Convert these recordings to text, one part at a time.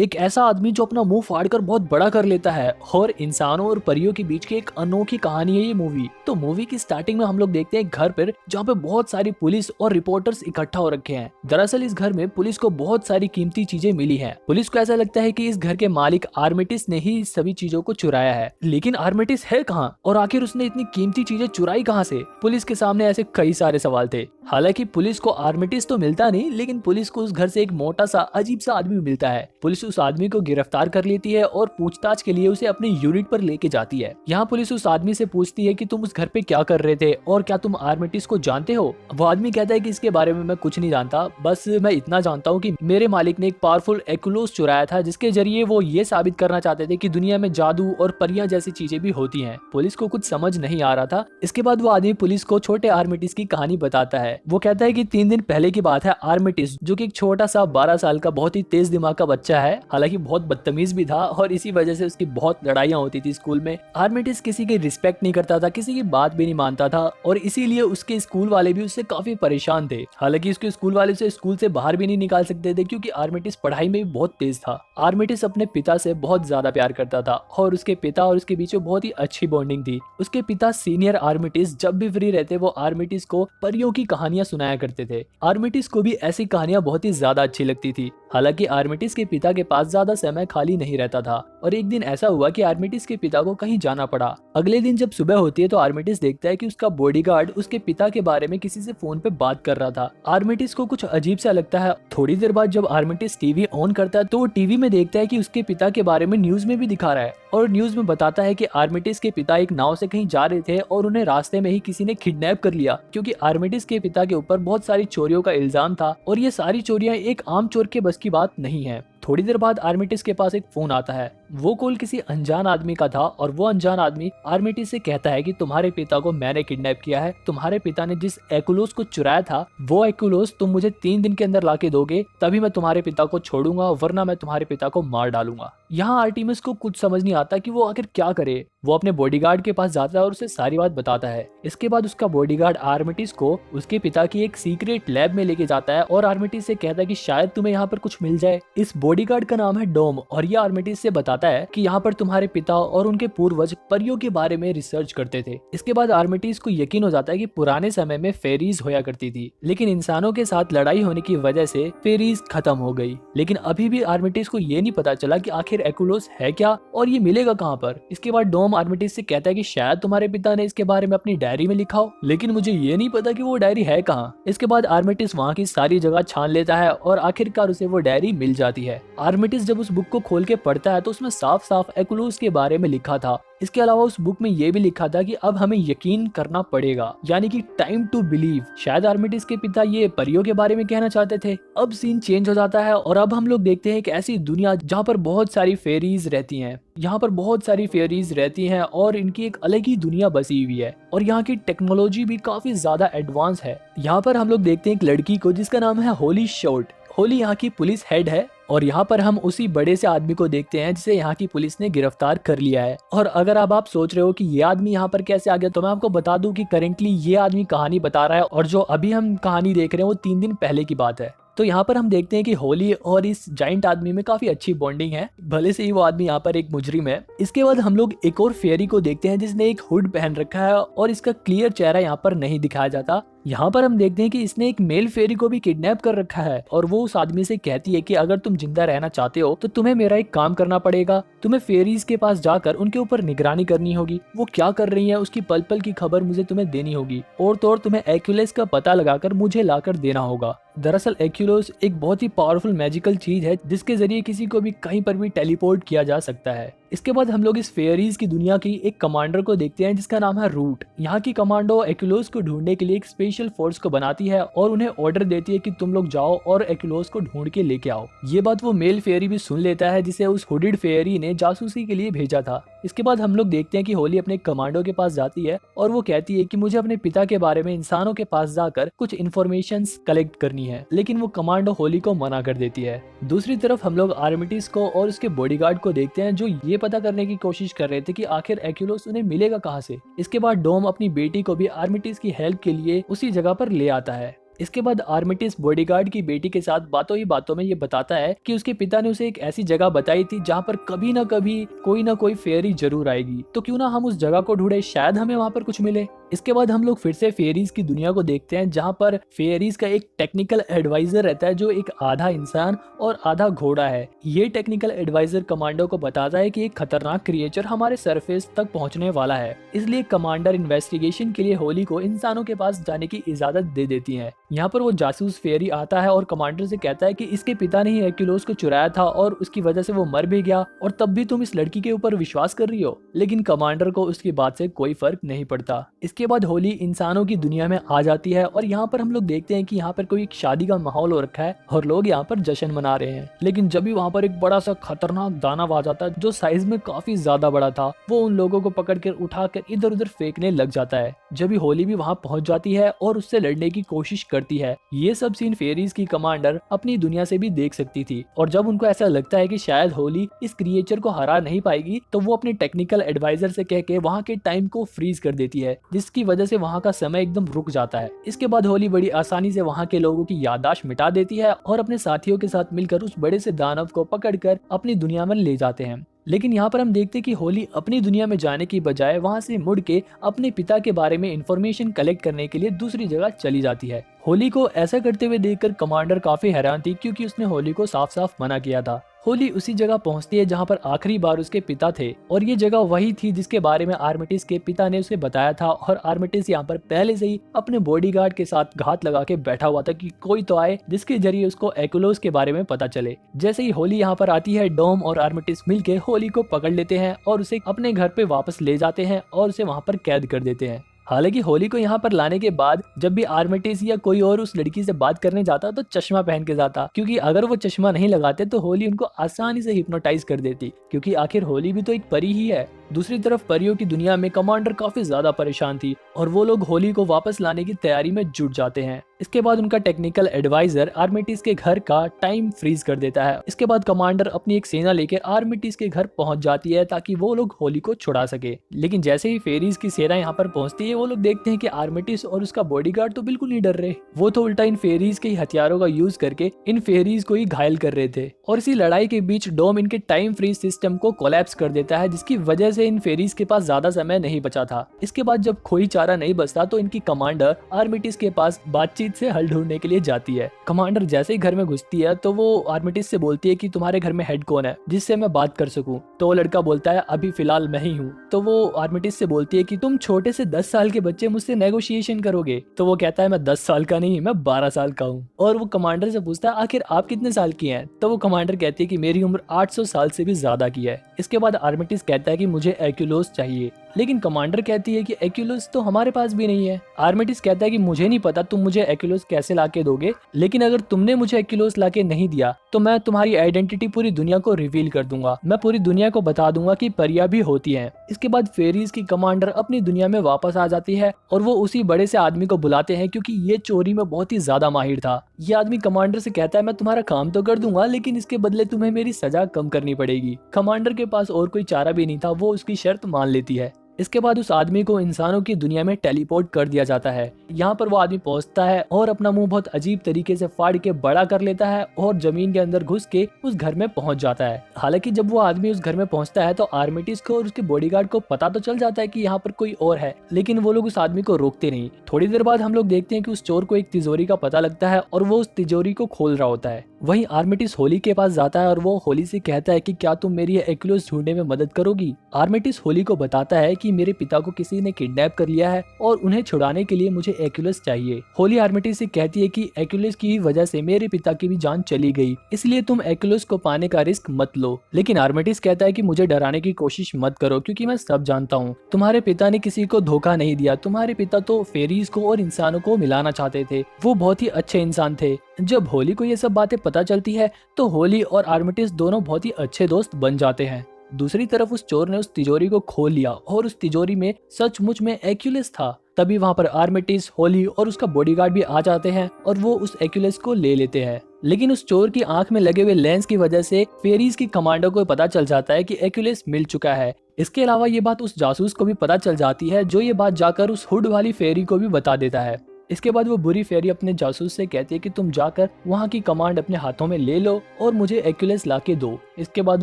एक ऐसा आदमी जो अपना मुंह फाड़कर बहुत बड़ा कर लेता है और इंसानों और परियों के बीच की एक अनोखी कहानी है ये मूवी। तो मूवी की स्टार्टिंग में हम लोग देखते हैं एक घर पर जहाँ पे बहुत सारी पुलिस और रिपोर्टर्स इकट्ठा हो रखे हैं। दरअसल इस घर में पुलिस को बहुत सारी कीमती चीजें मिली हैं। पुलिस को ऐसा लगता है कि इस घर के मालिक आर्मिटिस ने ही इस सभी चीजों को चुराया है, लेकिन आर्मिटिस है कहाँ और आखिर उसने इतनी कीमती चीजें चुराई कहाँ से। पुलिस के सामने ऐसे कई सारे सवाल थे। हालांकि पुलिस को आर्मिटिस तो मिलता नहीं, लेकिन पुलिस को उस घर से एक मोटा सा अजीब सा आदमी मिलता है। पुलिस उस आदमी को गिरफ्तार कर लेती है और पूछताछ के लिए उसे अपने यूनिट पर लेके जाती है। यहाँ पुलिस उस आदमी से पूछती है कि तुम उस घर पे क्या कर रहे थे और क्या तुम आर्मिटिस को जानते हो। वो आदमी कहता है कि इसके बारे में मैं कुछ नहीं जानता, बस मैं इतना जानता हूँ कि मेरे मालिक ने एक पावरफुल एक्युलोस चुराया था, जिसके जरिए वो ये साबित करना चाहते थे कि दुनिया में जादू और परियां जैसी चीजें भी होती हैं। पुलिस को कुछ समझ नहीं आ रहा था। इसके बाद वो आदमी पुलिस को छोटे आर्मिटिस की कहानी बताता है। वो कहता है कि 3 दिन पहले की बात है। आर्मिटिस जो कि एक छोटा सा 12 साल का बहुत ही तेज दिमाग का बच्चा है, हालांकि बहुत बदतमीज भी था और इसी वजह से उसकी बहुत लड़ाइयां होती थी स्कूल में। आर्मिटिस किसी की रिस्पेक्ट नहीं करता था, किसी की बात भी नहीं मानता था और इसीलिए उसके स्कूल वाले भी उससे काफी परेशान थे। हालांकि उसके स्कूल वाले उसे स्कूल से बाहर भी नहीं निकाल सकते थे क्योंकि आर्मिटिस पढ़ाई में भी बहुत तेज था। आर्मिटिस अपने पिता से बहुत ज्यादा प्यार करता था और उसके पिता और उसके बीच में बहुत ही अच्छी बॉन्डिंग थी। उसके पिता सीनियर आर्मिटिस जब भी फ्री रहते वो आर्मिटिस को परियों की कहानियां सुनाया करते थे। आर्मिटिस को भी ऐसी कहानियां बहुत ही ज्यादा अच्छी लगती थी। हालांकि आर्मिटिस के पिता के पास ज्यादा समय खाली नहीं रहता था और एक दिन ऐसा हुआ कि आर्मिटिस के पिता को कहीं जाना पड़ा। अगले दिन जब सुबह होती है तो आर्मिटिस देखता है कि उसका बॉडीगार्ड उसके पिता के बारे में किसी से फोन पे बात कर रहा था। आर्मिटिस को कुछ अजीब सा लगता है। थोड़ी देर बाद जब आर्मिटिस टीवी ऑन करता है तो वो टीवी में देखता है कि उसके पिता के बारे में न्यूज में भी दिखा रहा है और न्यूज में बताता है कि आर्मिटिस के पिता एक नाव से कहीं जा रहे थे और उन्हें रास्ते में ही किसी ने किडनैप कर लिया, क्योंकि आर्मिटिस के पिता के ऊपर बहुत सारी चोरियों का इल्जाम था और ये सारी चोरियां एक आम चोर के बस की बात नहीं है। थोड़ी देर बाद आर्मिटिस के पास एक फोन आता है। वो कॉल किसी अनजान आदमी का था और वो अनजान आदमी आर्मिटिस से कहता है कि तुम्हारे पिता को मैंने किडनैप किया है। तुम्हारे पिता ने जिस एक्युलोस को चुराया था वो एक्युलोस तुम मुझे 3 दिन के अंदर लाके दोगे, तभी मैं तुम्हारे पिता को छोड़ूंगा, वरना मैं तुम्हारे पिता को मार डालूंगा। यहाँ आर्टिमिस को कुछ समझ नहीं आता कि वो आखिर क्या करे। वो अपने बॉडीगार्ड के पास जाता है और उसे सारी बात बताता है। इसके बाद उसका बॉडीगार्ड आर्मिटिस को उसके पिता की एक सीक्रेट लैब में लेके जाता है और आर्मिटिस से कहता है कि शायद तुम्हें यहाँ पर कुछ मिल जाए। इस बॉडीगार्ड का नाम है डोम और ये आर्मिटिस से बताता है कि यहाँ पर तुम्हारे पिता और उनके पूर्वज परियों के बारे में रिसर्च करते थे। इसके बाद आर्मिटिस को यकीन हो जाता है कि पुराने समय में फेरीज होया करती थी, लेकिन इंसानों के साथ लड़ाई होने की वजह से फेरीज खत्म हो गई। लेकिन अभी भी आर्मिटिस को ये नहीं पता चला कि आखिर एक्युलोस है क्या और ये मिलेगा कहाँ पर। इसके बाद डोम आर्मिटिस से कहता है कि शायद तुम्हारे पिता ने इसके बारे में अपनी डायरी में लिखा हो, लेकिन मुझे ये नहीं पता कि वो डायरी है कहाँ। इसके बाद आर्मिटिस वहाँ की सारी जगह छान लेता है और आखिरकार उसे वो डायरी मिल जाती है। आर्मिटिस जब उस बुक को खोल के पढ़ता है तो उसमें साफ साफ एक्युलोस के बारे में लिखा था। इसके अलावा उस बुक में ये भी लिखा था कि अब हमें यकीन करना पड़ेगा, यानी कि टाइम टू बिलीव। शायद आर्मिटिस के पिता ये परियों के बारे में कहना चाहते थे। अब सीन चेंज हो जाता है और अब हम लोग देखते हैं एक ऐसी दुनिया जहाँ पर बहुत सारी फेरीज रहती हैं। यहाँ पर बहुत सारी फेरीज रहती हैं और इनकी एक अलग ही दुनिया बसी हुई है और यहाँ की टेक्नोलॉजी भी काफी ज्यादा एडवांस है। यहाँ पर हम लोग देखते हैं एक लड़की को जिसका नाम है होली शॉर्ट। होली यहाँ की पुलिस हेड है और यहाँ पर हम उसी बड़े से आदमी को देखते हैं जिसे यहाँ की पुलिस ने गिरफ्तार कर लिया है। और अगर अब आप सोच रहे हो कि ये आदमी यहाँ पर कैसे आ गया, तो मैं आपको बता दूं कि करेंटली ये आदमी कहानी बता रहा है और जो अभी हम कहानी देख रहे हैं वो 3 दिन पहले की बात है। तो यहाँ पर हम देखते हैं कि होली और इस जाइंट आदमी में काफी अच्छी बॉन्डिंग है, भले से ही वो आदमी यहाँ पर एक मुजरिम है। इसके बाद हम लोग एक और फेरी को देखते हैं जिसने एक हुड पहन रखा है और इसका क्लियर चेहरा यहाँ पर नहीं दिखाया जाता। यहाँ पर हम देखते हैं कि इसने एक मेल फेरी को भी किडनैप कर रखा है और वो उस आदमी से कहती है कि अगर तुम जिंदा रहना चाहते हो तो तुम्हें मेरा एक काम करना पड़ेगा। तुम्हें फेरीज के पास जाकर उनके ऊपर निगरानी करनी होगी, वो क्या कर रही है उसकी पल पल की खबर मुझे तुम्हें देनी होगी और तो और तुम्हें एक्युलोस का पता लगाकर मुझे लाकर देना होगा। दरअसल एक्युलोस एक बहुत ही पावरफुल मैजिकल चीज है जिसके जरिए किसी को भी कहीं पर भी टेलीपोर्ट किया जा सकता है। इसके बाद हम लोग इस फेरीज की दुनिया की एक कमांडर को देखते हैं जिसका नाम है रूट। यहाँ की कमांडो एक्युलोस को ढूंढने के लिए एक स्पेशल फोर्स को बनाती है और उन्हें ऑर्डर देती है कि तुम लोग जाओ और एक्युलोस को ढूंढ के लेके आओ। ये बात वो मेल फेरी भी सुन लेता है जिसे उस हुडेड फेरी ने जासूसी के लिए भेजा था। इसके बाद हम लोग देखते हैं कि होली अपने कमांडो के पास जाती है और वो कहती है कि मुझे अपने पिता के बारे में इंसानों के पास जाकर कुछ इन्फॉर्मेशन कलेक्ट करनी है, लेकिन वो कमांडो होली को मना कर देती है। दूसरी तरफ हम लोग आर्मिटिस को और उसके बॉडीगार्ड को देखते हैं जो ये पता करने की कोशिश कर रहे थे कि आखिर एक्युलोस उन्हें मिलेगा कहाँ से। इसके बाद डोम अपनी बेटी को भी आर्मिटिस की हेल्प के लिए उसी जगह पर ले आता है। इसके बाद आर्मिटिस बॉडीगार्ड की बेटी के साथ बातों ही बातों में ये बताता है कि उसके पिता ने उसे एक ऐसी जगह बताई थी जहाँ पर कभी ना कोई फेयरी जरूर आएगी, तो क्यों ना हम उस जगह को ढूंढे, शायद हमें वहाँ पर कुछ मिले। इसके बाद हम लोग फिर से फेयरीज की दुनिया को देखते हैं, जहाँ पर फेयरीज का एक टेक्निकल एडवाइजर रहता है जो एक आधा इंसान और आधा घोड़ा है। ये टेक्निकल एडवाइजर कमांडो को बताता है कि एक खतरनाक क्रिएचर हमारे सरफेस तक पहुंचने वाला है, इसलिए कमांडर इन्वेस्टिगेशन के लिए होली को इंसानों के पास जाने की इजाजत दे देती है। यहाँ पर वो जासूस फेयरी आता है और कमांडर से कहता है कि इसके पिता ने ही एक्यूलोस को चुराया था और उसकी वजह से वो मर भी गया, और तब भी तुम इस लड़की के ऊपर विश्वास कर रही हो। लेकिन कमांडर को उसकी बात से कोई फर्क नहीं पड़ता। इसके बाद होली इंसानों की दुनिया में आ जाती है और यहाँ पर हम लोग देखते हैं कि यहाँ पर कोई एक शादी का माहौल हो रखा है और लोग यहाँ पर जश्न मना रहे हैं। लेकिन जब भी वहाँ पर एक बड़ा सा खतरनाक दानव आ जाता है जो साइज में काफी ज्यादा बड़ा था, वो उन लोगों को पकड़कर उठाकर इधर उधर फेंकने लग जाता है। जब भी होली भी वहाँ पहुंच जाती है और उससे लड़ने की कोशिश करती है। ये सब सीन फेरीज की कमांडर अपनी दुनिया से भी देख सकती थी, और जब उनको ऐसा लगता है कि शायद होली इस क्रिएचर को हरा नहीं पाएगी, तो वो अपने टेक्निकल एडवाइजर से कह के वहाँ के टाइम को फ्रीज कर देती है, जिसकी वजह से वहाँ का समय एकदम रुक जाता है। इसके बाद होली बड़ी आसानी से वहाँ के लोगों की याददाश्त मिटा देती है और अपने साथियों के साथ मिलकर उस बड़े से दानव को पकड़कर अपनी दुनिया में ले जाते हैं। लेकिन यहाँ पर हम देखते हैं कि होली अपनी दुनिया में जाने की बजाय वहाँ से मुड़ के अपने पिता के बारे में इंफॉर्मेशन कलेक्ट करने के लिए दूसरी जगह चली जाती है। होली को ऐसा करते हुए देखकर कमांडर काफी हैरान थी, क्योंकि उसने होली को साफ साफ मना किया था। होली उसी जगह पहुंचती है जहां पर आखिरी बार उसके पिता थे, और ये जगह वही थी जिसके बारे में आर्मिटिस के पिता ने उसे बताया था। और आर्मिटिस यहाँ पर पहले से ही अपने बॉडीगार्ड के साथ घात लगा के बैठा हुआ था कि कोई तो आए जिसके जरिए उसको एक्युलोस के बारे में पता चले। जैसे ही होली यहाँ पर आती है, डोम और आर्मिटिस मिलके होली को पकड़ लेते हैं और उसे अपने घर पे वापस ले जाते हैं और उसे वहाँ पर कैद कर देते हैं। हालांकि होली को यहाँ पर लाने के बाद जब भी आर्मिटिस या कोई और उस लड़की से बात करने जाता तो चश्मा पहन के जाता, क्योंकि अगर वो चश्मा नहीं लगाते तो होली उनको आसानी से हिप्नोटाइज कर देती, क्योंकि आखिर होली भी तो एक परी ही है। दूसरी तरफ परियों की दुनिया में कमांडर काफी ज्यादा परेशान थी और वो लोग होली को वापस लाने की तैयारी में जुट जाते हैं। इसके बाद उनका टेक्निकल एडवाइजर आर्मिटिस के घर का टाइम फ्रीज कर देता है। इसके बाद कमांडर अपनी एक सेना लेकर आर्मिटिस के घर पहुंच जाती है ताकि वो लोग होली को छुड़ा सके। लेकिन जैसे ही फेरीज की सेना यहाँ पर पहुंचती है, वो लोग देखते हैं कि आर्मिटिस और उसका बॉडीगार्ड तो बिल्कुल नहीं डर रहे, वो तो उल्टा इन फेरीज के हथियारों का यूज करके इन फेरीज को ही घायल कर रहे थे। और इसी लड़ाई के बीच डोम इनके टाइम फ्रीज सिस्टम को कोलैप्स कर देता है, जिसकी वजह से इन फेरीज के पास ज्यादा समय नहीं बचा था। इसके बाद जब कोई चारा नहीं बचता तो इनकी कमांडर आर्मिटिस के पास बातचीत से हल ढूंढने के लिए जाती है। कमांडर जैसे ही घर में घुसती है तो वो आर्मिटिस से बोलती है कि तुम्हारे घर में हेड कौन है जिससे मैं बात कर सकूं। तो वो लड़का बोलता है अभी फिलहाल मैं ही हूँ। तो वो आर्मिटिस से बोलती है कि तुम छोटे से 10 साल के बच्चे मुझसे नेगोशिएशन करोगे। तो वो कहता है मैं 10 साल का नहीं, मैं 12 साल का हूँ। और वो कमांडर से पूछता है आखिर आप कितने साल की हैं? तो वो कमांडर कहती है कि मेरी उम्र 800 साल से भी ज्यादा की है। इसके बाद आर्मिटिस कहता है कि मुझे एक्युलोस चाहिए, लेकिन कमांडर कहती है कि एक्युलोस तो हमारे पास भी नहीं है। आर्मिटिस कहता है कि मुझे नहीं पता तुम मुझे एक्युलोस कैसे लाके दोगे, लेकिन अगर तुमने मुझे एक्युलोस लाके नहीं दिया तो मैं तुम्हारी आइडेंटिटी पूरी दुनिया को रिवील कर दूंगा। मैं पूरी दुनिया को बता दूंगा कि परियां भी होती हैं। इसके बाद फेरीज की कमांडर अपनी दुनिया में वापस आ जाती है और वो उसी बड़े से आदमी को बुलाते हैं, क्योंकि ये चोरी में बहुत ही ज्यादा माहिर था। ये आदमी कमांडर से कहता है मैं तुम्हारा काम तो कर दूंगा, लेकिन इसके बदले तुम्हें मेरी सजा कम करनी पड़ेगी। कमांडर के पास और कोई चारा भी नहीं था, वो उसकी शर्त मान लेती है। इसके बाद उस आदमी को इंसानों की दुनिया में टेलीपोर्ट कर दिया जाता है। यहाँ पर वो आदमी पहुंचता है और अपना मुंह बहुत अजीब तरीके से फाड़ के बड़ा कर लेता है और जमीन के अंदर घुस के उस घर में पहुंच जाता है। हालांकि जब वो आदमी उस घर में पहुंचता है तो आर्मिटिस को और उसके बॉडीगार्ड को पता तो चल जाता है कि यहाँ पर कोई और है, लेकिन वो लोग उस आदमी को रोकते नहीं। थोड़ी देर बाद हम लोग देखते हैं कि उस चोर को एक तिजोरी का पता लगता है और वो उस तिजोरी को खोल रहा होता है। वहीं आर्मिटिस होली के पास जाता है और वो होली से कहता है कि क्या तुम मेरी एक्युलोस ढूंढने में मदद करोगी। आर्मिटिस होली को बताता है कि मेरे पिता को किसी ने किडनैप कर लिया है और उन्हें छुड़ाने के लिए मुझे एक्युलोस चाहिए। होली आर्मिटिस से कहती है कि एक्युलोस की वजह से मेरे पिता की भी जान चली गई, इसलिए तुम एक्युलोस को पाने का रिस्क मत लो। लेकिन आर्मिटिस कहता है कि मुझे डराने की कोशिश मत करो, क्योंकि मैं सब जानता हूँ। तुम्हारे पिता ने किसी को धोखा नहीं दिया। तुम्हारे पिता तो फेरीज को और इंसानों को मिलाना चाहते थे। वो बहुत ही अच्छे इंसान थे। जब होली को ये सब बातें पता चलती है तो होली और आर्मिटिस दोनों बहुत ही अच्छे दोस्त बन जाते हैं। दूसरी तरफ उस चोर ने उस तिजोरी को खोल लिया और उस तिजोरी में सचमुच में एक्युलेस था। तभी वहां पर आर्मिटिस, होली और उसका बॉडीगार्ड भी आ जाते हैं और वो उस एक्युलेस को ले लेते हैं। लेकिन उस चोर की आंख में लगे हुए लेंस की वजह से फेरीज की कमांडो को पता चल जाता है कि एक्युलेस मिल चुका है। इसके अलावा ये बात उस जासूस को भी पता चल जाती है, जो ये बात जाकर उस हुड वाली फेरी को भी बता देता है। इसके बाद वो बुरी फेरी अपने जासूस से कहती है कि तुम जाकर वहाँ की कमांड अपने हाथों में ले लो और मुझे एक्यूलेस ला के दो। इसके बाद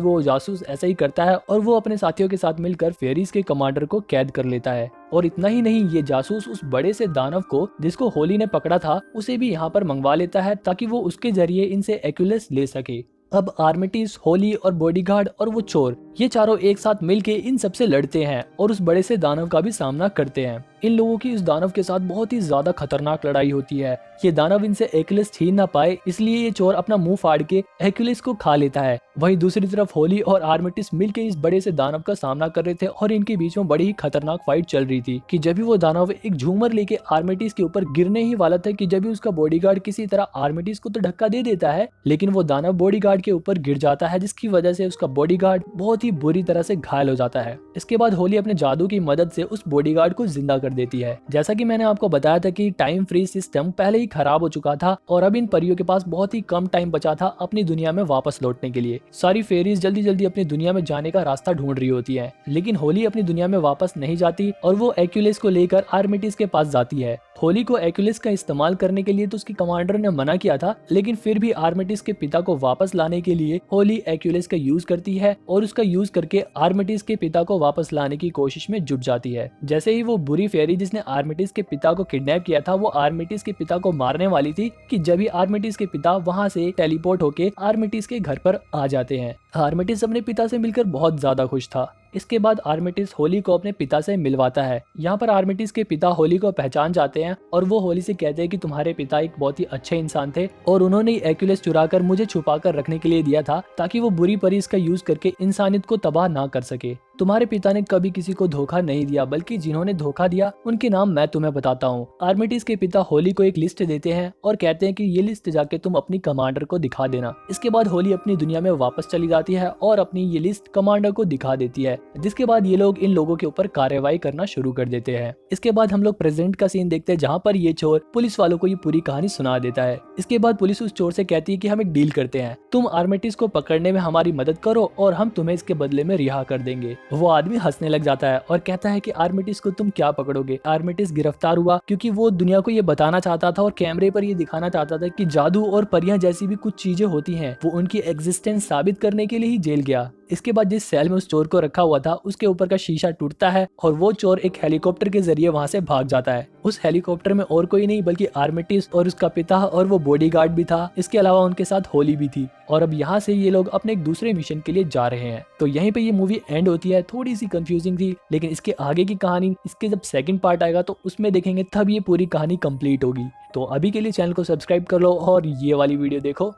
वो जासूस ऐसा ही करता है और वो अपने साथियों के साथ मिलकर फेरीज के कमांडर को कैद कर लेता है। और इतना ही नहीं, ये जासूस उस बड़े से दानव को जिसको होली ने पकड़ा था उसे भी यहाँ पर मंगवा लेता है ताकि वो उसके जरिए इनसे एक्यूलेस ले सके। अब आर्मिटिस, होली और बॉडीगार्ड और वो चोर, ये चारों एक साथ मिलके इन सबसे लड़ते हैं और उस बड़े से दानव का भी सामना करते हैं। इन लोगों की उस दानव के साथ बहुत ही ज्यादा खतरनाक लड़ाई होती है। ये दानव इनसे एक्यूलेस छीन ना पाए इसलिए ये चोर अपना मुंह फाड़ के एक्यूलेस को खा लेता है। वहीं दूसरी तरफ होली और आर्मिटिस मिलके इस बड़े से दानव का सामना कर रहे थे और इनके बीच में बड़ी ही खतरनाक फाइट चल रही थी कि जब भी वो दानव एक झूमर लेके आर्मिटिस के ऊपर गिरने ही वाला था कि जब भी उसका बॉडीगार्ड किसी तरह आर्मिटिस को तो धक्का दे देता है, लेकिन वो दानव बॉडीगार्ड के ऊपर गिर जाता है जिसकी वजह से उसका बॉडीगार्ड बहुत ही बुरी तरह से घायल हो जाता है। इसके बाद होली अपने जादू की मदद से उस बॉडीगार्ड को जिंदा कर देती है। जैसा कि मैंने आपको बताया था कि टाइम फ्रीज सिस्टम पहले ही खराब हो चुका था और अब इन परियों के पास बहुत ही कम टाइम बचा था अपनी दुनिया में वापस लौटने के लिए। सारी फेरीज जल्दी जल्दी अपनी दुनिया में जाने का रास्ता ढूंढ रही होती है, लेकिन होली अपनी दुनिया में वापस नहीं जाती और वो एक्यूलेस को लेकर आर्मिटिस के पास जाती है। होली को एक्यूलेस का इस्तेमाल करने के लिए तो उसकी कमांडर ने मना किया था, लेकिन फिर भी आर्मिटिस के पिता को वापस लाने के लिए होली एक्यूलेस का यूज करती है और उसका यूज करके आर्मिटिस के पिता को वापस लाने की कोशिश में जुट जाती है। जैसे ही वो बुरी फेरी जिसने आर्मिटिस के पिता को किडनैप किया था वो आर्मिटिस के पिता को मारने वाली थी कि जब ही आर्मिटिस के पिता वहां से टेलीपोर्ट होके आर्मिटिस के घर पर आ जाते हैं। आर्मिटिस अपने पिता से मिलकर बहुत ज्यादा खुश था। इसके बाद आर्मिटिस होली को अपने पिता से मिलवाता है। यहाँ पर आर्मिटिस के पिता होली को पहचान जाते हैं और वो होली से कहते हैं कि तुम्हारे पिता एक बहुत ही अच्छे इंसान थे और उन्होंने एक्यूलेस चुरा कर मुझे छुपा कर रखने के लिए दिया था ताकि वो बुरी परी इसका यूज करके इंसानियत को तबाह ना कर सके। तुम्हारे पिता ने कभी किसी को धोखा नहीं दिया, बल्कि जिन्होंने धोखा दिया उनके नाम मैं तुम्हें बताता हूँ। आर्मिटिस के पिता होली को एक लिस्ट देते हैं और कहते हैं कि ये लिस्ट जाके तुम अपनी कमांडर को दिखा देना। इसके बाद होली अपनी दुनिया में वापस चली जाती है और अपनी ये लिस्ट कमांडर को दिखा देती है, जिसके बाद ये लोग इन लोगों के ऊपर कार्रवाई करना शुरू कर देते हैं। इसके बाद हम लोग प्रेजेंट का सीन देखते हैं जहाँ पर ये चोर पुलिस वालों को ये पूरी कहानी सुना देता है। इसके बाद पुलिस उस चोर से कहती है कि हम एक डील करते हैं, तुम आर्मिटिस को पकड़ने में हमारी मदद करो और हम तुम्हें इसके बदले में रिहा कर देंगे। वो आदमी हंसने लग जाता है और कहता है कि आर्मिटिस को तुम क्या पकड़ोगे। आर्मिटिस गिरफ्तार हुआ क्योंकि वो दुनिया को ये बताना चाहता था और कैमरे पर ये दिखाना चाहता था कि जादू और परियां जैसी भी कुछ चीजें होती हैं, वो उनकी एग्जिस्टेंस साबित करने के लिए ही जेल गया। इसके बाद जिस सेल में उस चोर को रखा हुआ था उसके ऊपर का शीशा टूटता है और वो चोर एक हेलीकॉप्टर के जरिए वहां से भाग जाता है। उस हेलीकॉप्टर में और कोई नहीं बल्कि आर्मिटिस और उसका पिता और वो बॉडीगार्ड भी था। इसके अलावा उनके साथ होली भी थी और अब यहाँ से ये लोग अपने एक दूसरे मिशन के लिए जा रहे हैं। तो यहीं पे ये मूवी एंड होती है। थोड़ी सी कंफ्यूजिंग थी, लेकिन इसके आगे की कहानी, इसके जब सेकंड पार्ट आएगा तो उसमें देखेंगे तब ये पूरी कहानी कंप्लीट होगी। तो अभी के लिए चैनल को सब्सक्राइब कर लो और ये वाली वीडियो देखो।